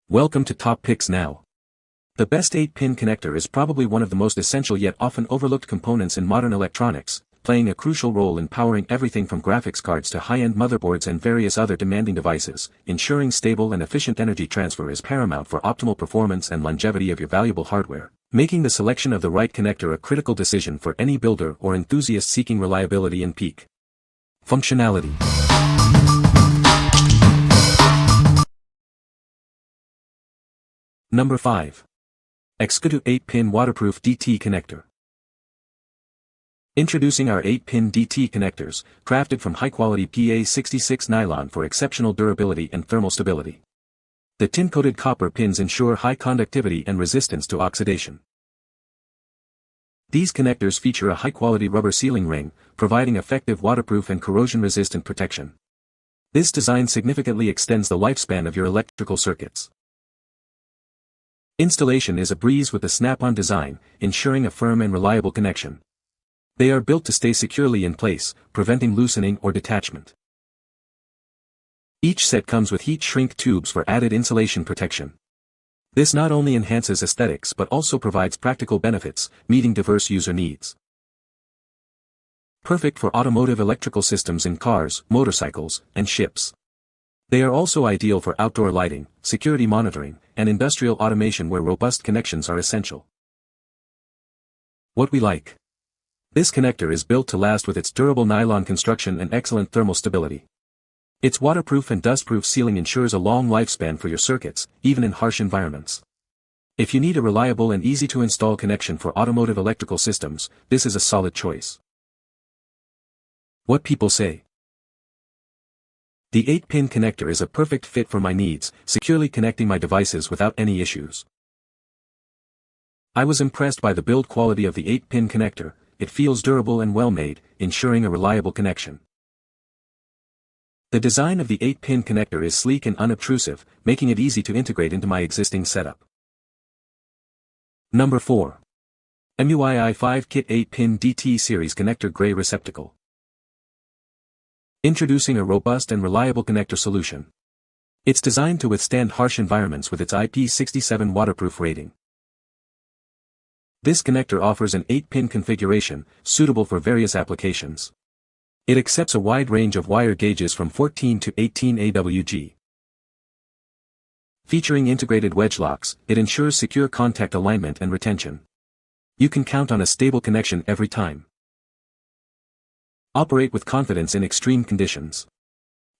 Welcome to Top Picks Now. The best 8-pin connector is probably one of the most essential yet often overlooked components in modern electronics, playing a crucial role in powering everything from graphics cards to high-end motherboards and various other demanding devices. Ensuring stable and efficient energy transfer is paramount for optimal performance and longevity of your valuable hardware, making the selection of the right connector a critical decision for any builder or enthusiast seeking reliability and peak functionality. Number 5. Exqutoo 8-pin waterproof DT connector. Introducing our 8-pin DT connectors, crafted from high-quality PA66 nylon for exceptional durability and thermal stability. The tin-coated copper pins ensure high conductivity and resistance to oxidation. These connectors feature a high-quality rubber sealing ring, providing effective waterproof and corrosion-resistant protection. This design significantly extends the lifespan of your electrical circuits. Installation is a breeze with the snap-on design, ensuring a firm and reliable connection. They are built to stay securely in place, preventing loosening or detachment. Each set comes with heat shrink tubes for added insulation protection. This not only enhances aesthetics but also provides practical benefits, meeting diverse user needs. Perfect for automotive electrical systems in cars, motorcycles, and ships. They are also ideal for outdoor lighting, security monitoring, and industrial automation where robust connections are essential. What we like. This connector is built to last with its durable nylon construction and excellent thermal stability. Its waterproof and dustproof sealing ensures a long lifespan for your circuits, even in harsh environments. If you need a reliable and easy-to-install connection for automotive electrical systems, this is a solid choice. What people say. The 8-pin connector is a perfect fit for my needs, securely connecting my devices without any issues. I was impressed by the build quality of the 8-pin connector. It feels durable and well-made, ensuring a reliable connection. The design of the 8-pin connector is sleek and unobtrusive, making it easy to integrate into my existing setup. Number 4. MUYI 5-Kit 8-pin DT Series Connector Gray Receptacle. Introducing a robust and reliable connector solution. It's designed to withstand harsh environments with its IP67 waterproof rating. This connector offers an 8-pin configuration, suitable for various applications. It accepts a wide range of wire gauges from 14 to 18 AWG. Featuring integrated wedge locks, it ensures secure contact alignment and retention. You can count on a stable connection every time. Operate with confidence in extreme conditions.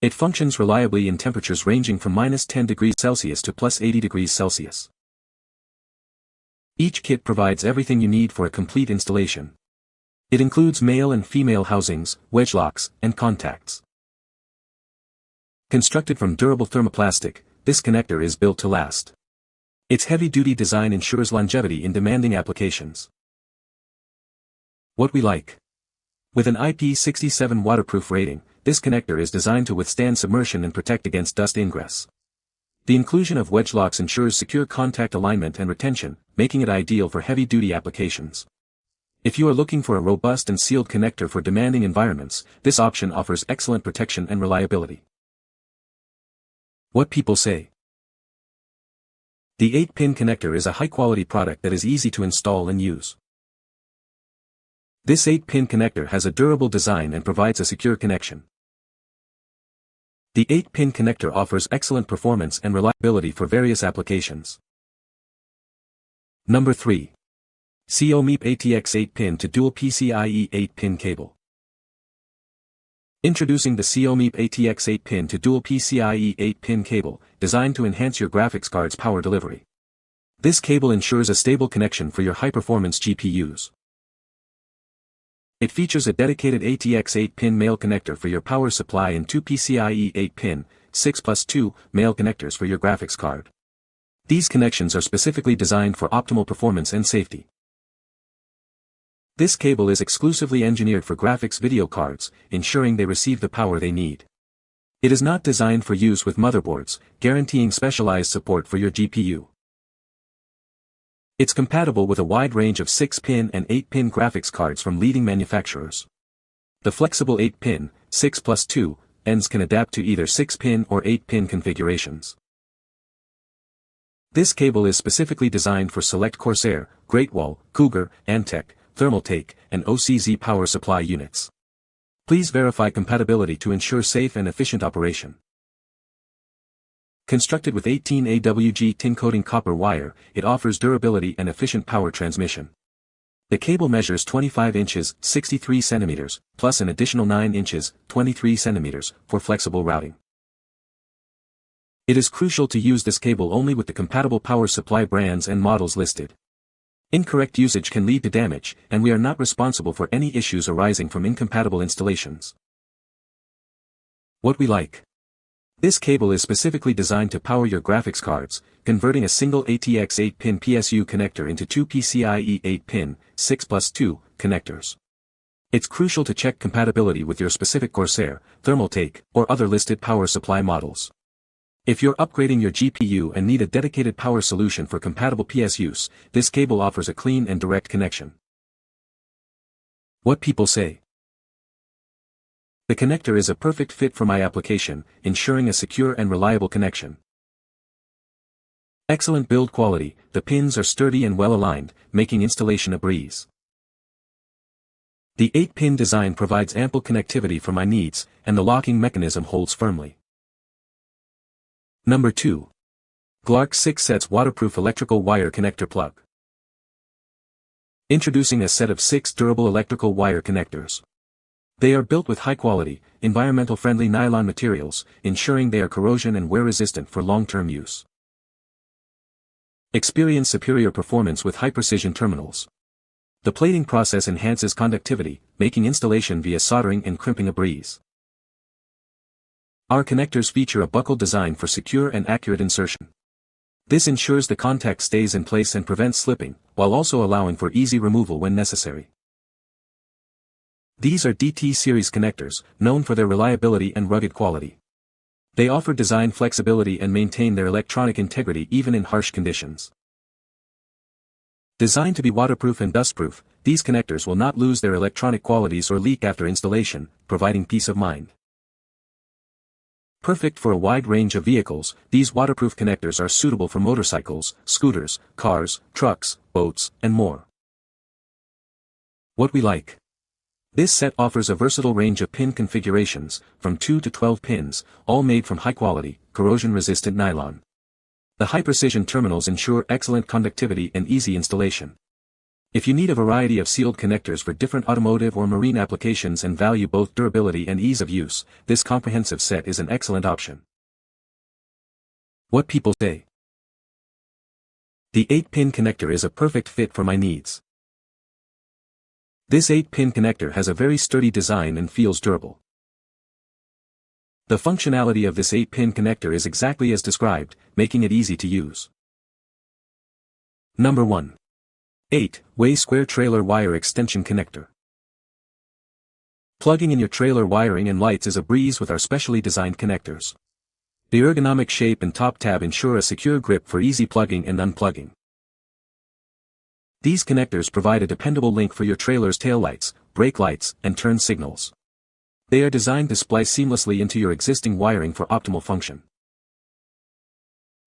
It functions reliably in temperatures ranging from -10 degrees Celsius to +80 degrees Celsius. Each kit provides everything you need for a complete installation. It includes male and female housings, wedge locks, and contacts. Constructed from durable thermoplastic, this connector is built to last. Its heavy-duty design ensures longevity in demanding applications. What we like. With an IP67 waterproof rating, this connector is designed to withstand submersion and protect against dust ingress. The inclusion of wedge locks ensures secure contact alignment and retention, making it ideal for heavy-duty applications. If you are looking for a robust and sealed connector for demanding environments, this option offers excellent protection and reliability. What people say. The 8-pin connector is a high-quality product that is easy to install and use. This 8-pin connector has a durable design and provides a secure connection. The 8-pin connector offers excellent performance and reliability for various applications. Number 3. COMeap ATX 8-pin to dual PCIe 8-pin cable. Introducing the COMeap ATX 8-pin to dual PCIe 8-pin cable, designed to enhance your graphics card's power delivery. This cable ensures a stable connection for your high-performance GPUs. It features a dedicated ATX 8-pin male connector for your power supply and 2 PCIe 8-pin, 6+2, male connectors for your graphics card. These connections are specifically designed for optimal performance and safety. This cable is exclusively engineered for graphics video cards, ensuring they receive the power they need. It is not designed for use with motherboards, guaranteeing specialized support for your GPU. It's compatible with a wide range of 6-pin and 8-pin graphics cards from leading manufacturers. The flexible 8-pin, 6+2, ends can adapt to either 6-pin or 8-pin configurations. This cable is specifically designed for select Corsair, Great Wall, Cougar, Antec, Thermaltake, and OCZ power supply units. Please verify compatibility to ensure safe and efficient operation. Constructed with 18 AWG tin coating copper wire, it offers durability and efficient power transmission. The cable measures 25 inches, 63 centimeters, plus an additional 9 inches, 23 centimeters, for flexible routing. It is crucial to use this cable only with the compatible power supply brands and models listed. Incorrect usage can lead to damage, and we are not responsible for any issues arising from incompatible installations. What we like. This cable is specifically designed to power your graphics cards, converting a single ATX 8-pin PSU connector into two PCIe 8-pin, 6+2, connectors. It's crucial to check compatibility with your specific Corsair, Thermaltake, or other listed power supply models. If you're upgrading your GPU and need a dedicated power solution for compatible PSUs, this cable offers a clean and direct connection. What people say. The connector is a perfect fit for my application, ensuring a secure and reliable connection. Excellent build quality, the pins are sturdy and well aligned, making installation a breeze. The 8-pin design provides ample connectivity for my needs, and the locking mechanism holds firmly. Number 2. Glarks 6 sets waterproof electrical wire connector plug. Introducing a set of 6 durable electrical wire connectors. They are built with high-quality, environmental-friendly nylon materials, ensuring they are corrosion and wear-resistant for long-term use. Experience superior performance with high-precision terminals. The plating process enhances conductivity, making installation via soldering and crimping a breeze. Our connectors feature a buckled design for secure and accurate insertion. This ensures the contact stays in place and prevents slipping, while also allowing for easy removal when necessary. These are DT series connectors, known for their reliability and rugged quality. They offer design flexibility and maintain their electronic integrity even in harsh conditions. Designed to be waterproof and dustproof, these connectors will not lose their electronic qualities or leak after installation, providing peace of mind. Perfect for a wide range of vehicles, these waterproof connectors are suitable for motorcycles, scooters, cars, trucks, boats, and more. What we like. This set offers a versatile range of pin configurations, from 2 to 12 pins, all made from high-quality, corrosion-resistant nylon. The high-precision terminals ensure excellent conductivity and easy installation. If you need a variety of sealed connectors for different automotive or marine applications and value both durability and ease of use, this comprehensive set is an excellent option. What people say. The 8-pin connector is a perfect fit for my needs. This 8-pin connector has a very sturdy design and feels durable. The functionality of this 8-pin connector is exactly as described, making it easy to use. Number 1. 8-way square trailer wire extension connector. Plugging in your trailer wiring and lights is a breeze with our specially designed connectors. The ergonomic shape and top tab ensure a secure grip for easy plugging and unplugging. These connectors provide a dependable link for your trailer's taillights, brake lights, and turn signals. They are designed to splice seamlessly into your existing wiring for optimal function.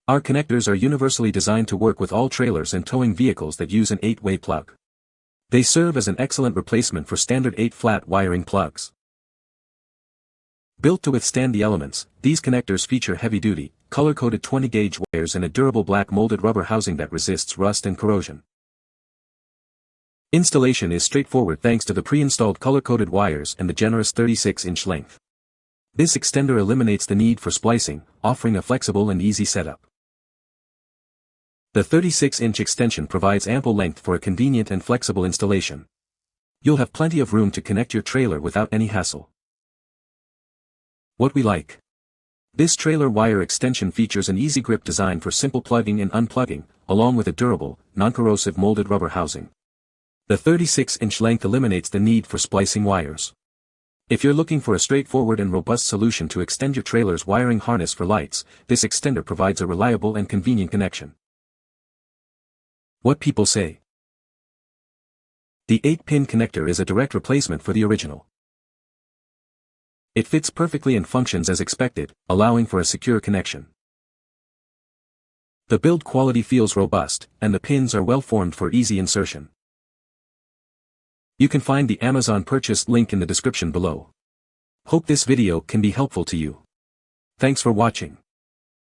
Our connectors are universally designed to work with all trailers and towing vehicles that use an 8-way plug. They serve as an excellent replacement for standard 8-flat wiring plugs. Built to withstand the elements, these connectors feature heavy-duty, color-coded 20-gauge wires and a durable black molded rubber housing that resists rust and corrosion. Installation is straightforward thanks to the pre-installed color-coded wires and the generous 36-inch length. This extender eliminates the need for splicing, offering a flexible and easy setup. The 36-inch extension provides ample length for a convenient and flexible installation. You'll have plenty of room to connect your trailer without any hassle. What we like. This trailer wire extension features an easy grip design for simple plugging and unplugging, along with a durable, non-corrosive molded rubber housing. The 36-inch length eliminates the need for splicing wires. If you're looking for a straightforward and robust solution to extend your trailer's wiring harness for lights, this extender provides a reliable and convenient connection. What people say. The 8-pin connector is a direct replacement for the original. It fits perfectly and functions as expected, allowing for a secure connection. The build quality feels robust, and the pins are well formed for easy insertion. You can find the Amazon purchase link in the description below. Hope this video can be helpful to you. Thanks for watching.